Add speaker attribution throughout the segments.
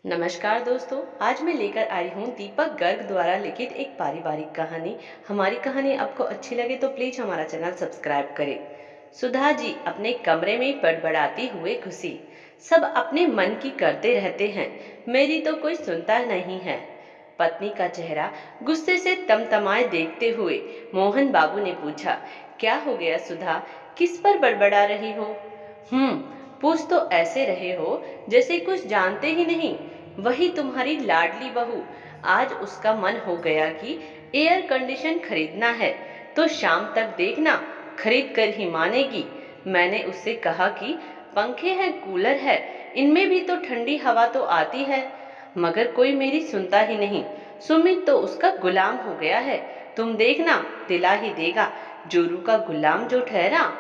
Speaker 1: नमस्कार दोस्तों, आज मैं लेकर आई हूँ दीपक गर्ग द्वारा लिखित एक पारिवारिक कहानी। हमारी कहानी आपको अच्छी लगे तो प्लीज हमारा चैनल सब्सक्राइब करें। सुधा जी अपने कमरे में बड़बड़ाती हुए घुसी। सब अपने मन की करते रहते हैं, मेरी तो कोई सुनता नहीं है। पत्नी का चेहरा गुस्से से तमतमाए देखते हुए मोहन बाबू ने पूछा, क्या हो गया सुधा, किस पर बड़बड़ा रही हो? हम्म, पूछ तो ऐसे रहे हो जैसे कुछ जानते ही नहीं। वही तुम्हारी लाडली बहू, आज उसका मन हो गया कि एयर कंडीशन खरीदना है, तो शाम तक देखना, खरीद कर ही मानेगी। मैंने उससे कहा कि पंखे हैं, कूलर है, इनमें भी तो ठंडी हवा तो आती है, मगर कोई मेरी सुनता ही नहीं। सुमित तो उसका गुलाम हो गया है, तुम देखना दिला ही देगा। जोरू का गुलाम जो ठहरा।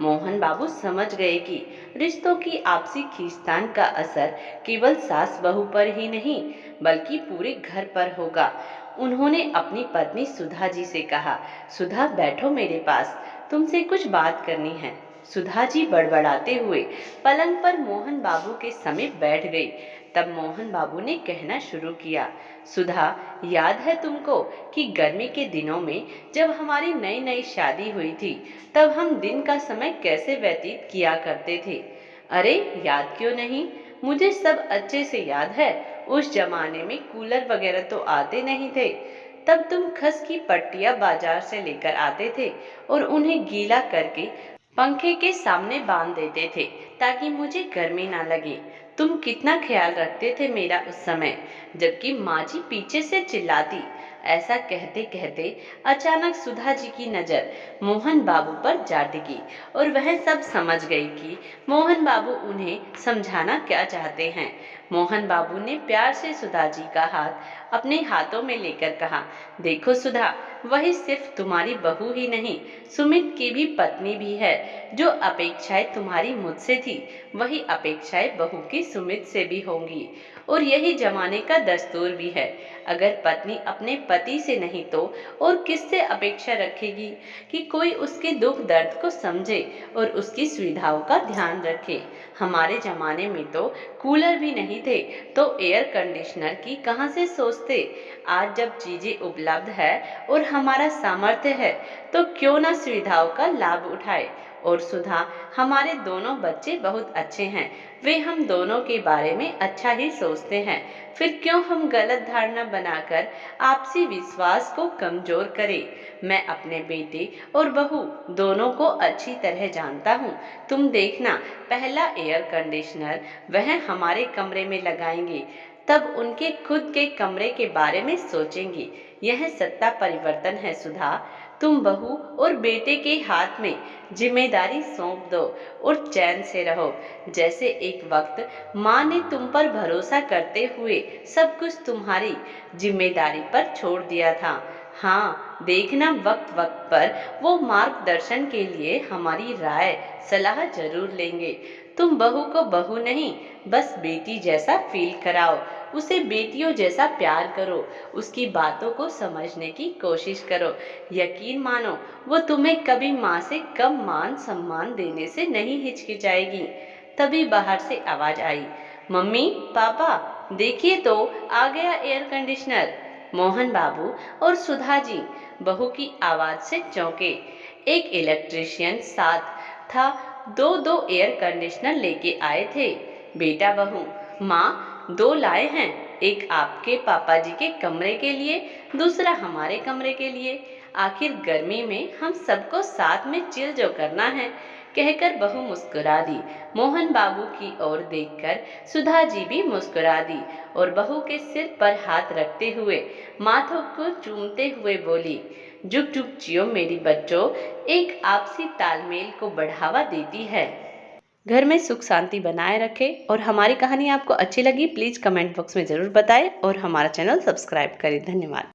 Speaker 1: मोहन बाबू समझ गए कि रिश्तों की आपसी खींचतान का असर केवल सास बहू पर ही नहीं बल्कि पूरे घर पर होगा। उन्होंने अपनी पत्नी सुधा जी से कहा, सुधा बैठो मेरे पास, तुमसे कुछ बात करनी है। सुधा जी बड़बड़ाते हुए पलंग पर मोहन बाबू के समीप बैठ गई। तब मोहन बाबू ने कहना शुरू किया, सुधा, याद है तुमको कि गर्मी के दिनों में जब हमारी नई नई शादी हुई थी, तब हम दिन का समय कैसे व्यतीत किया करते थे? अरे याद क्यों नहीं, मुझे सब अच्छे से याद है। उस जमाने में कूलर वगैरह तो आते नहीं थे। तब तुम खस की पट्टियां बाजार से लेकर आते थे और उन्हें गीला करके पंखे के सामने बांध देते थे ताकि मुझे गर्मी ना लगे। तुम कितना ख्याल रखते थे मेरा उस समय, जबकि माँ जी पीछे से चिल्लाती। ऐसा कहते कहते अचानक सुधा जी की नजर मोहन बाबू पर जा टिकी और वह सब समझ गई कि मोहन बाबू उन्हें समझाना क्या चाहते हैं। मोहन बाबू ने प्यार से सुधा जी का हाथ अपने हाथों में लेकर कहा, देखो सुधा, वही सिर्फ तुम्हारी बहू ही नहीं, सुमित की भी पत्नी भी है। जो अपेक्षाएं तुम्हारी मुझसे थी, वही अपेक्षाएं बहू की सुमित से भी होंगी। और यही जमाने का दस्तूर भी है। अगर पत्नी अपने पति से नहीं तो और किससे अपेक्षा रखेगी कि कोई उसके दुख दर्द को समझे और उसकी सुविधाओं का ध्यान रखे। हमारे जमाने में तो कूलर भी नहीं थे, तो एयर कंडीशनर की कहाँ से सोचते। आज जब चीजें उपलब्ध है और हमारा सामर्थ्य है, तो क्यों ना सुविधाओं का लाभ उठाए। और सुधा, हमारे दोनों बच्चे बहुत अच्छे हैं, वे हम दोनों के बारे में अच्छा ही सोचते हैं। फिर क्यों हम गलत धारणा बनाकर आपसी विश्वास को कमजोर करें। मैं अपने बेटे और बहू दोनों को अच्छी तरह जानता हूँ। तुम देखना, पहला एयर कंडीशनर वह हमारे कमरे में लगाएंगे, तब उनके खुद के कमरे के बारे में सोचेंगे। यह सत्ता परिवर्तन है सुधा। तुम बहू और बेटे के हाथ में जिम्मेदारी सौंप दो और चैन से रहो। जैसे एक वक्त माँ ने तुम पर भरोसा करते हुए सब कुछ तुम्हारी जिम्मेदारी पर छोड़ दिया था। हाँ, देखना वक्त वक्त पर वो मार्गदर्शन के लिए हमारी राय सलाह जरूर लेंगे। तुम बहू को बहू नहीं, बस बेटी जैसा फील कराओ, उसे बेटियों जैसा प्यार करो, उसकी बातों को समझने की कोशिश करो। यकीन मानो, वो तुम्हें कभी माँ से कम मान सम्मान देने से नहीं हिचकिचाएगी। तभी बाहर से आवाज आई, मम्मी पापा, देखिए तो आ गया एयर कंडीशनर। मोहन बाबू और सुधा जी बहू की आवाज से चौंके। एक इलेक्ट्रिशियन साथ था, दो दो एयर कंडीशनर लेके आए थे। बेटा बहू, माँ दो लाए हैं, एक आपके पापा जी के कमरे के लिए, दूसरा हमारे कमरे के लिए। आखिर गर्मी में हम सबको साथ में चिल जो करना है, कहकर बहू मुस्कुरा दी। मोहन बाबू की ओर देखकर सुधा जी भी मुस्कुरा दी और बहू के सिर पर हाथ रखते हुए माथों को चूमते हुए बोली, जुग जुग जियो मेरी बच्चों, एक आपसी तालमेल को बढ़ावा देती है। घर में सुख शांति बनाए रखें। और हमारी कहानी आपको अच्छी लगी प्लीज कमेंट बॉक्स में जरूर बताएं और हमारा चैनल सब्सक्राइब करें। धन्यवाद।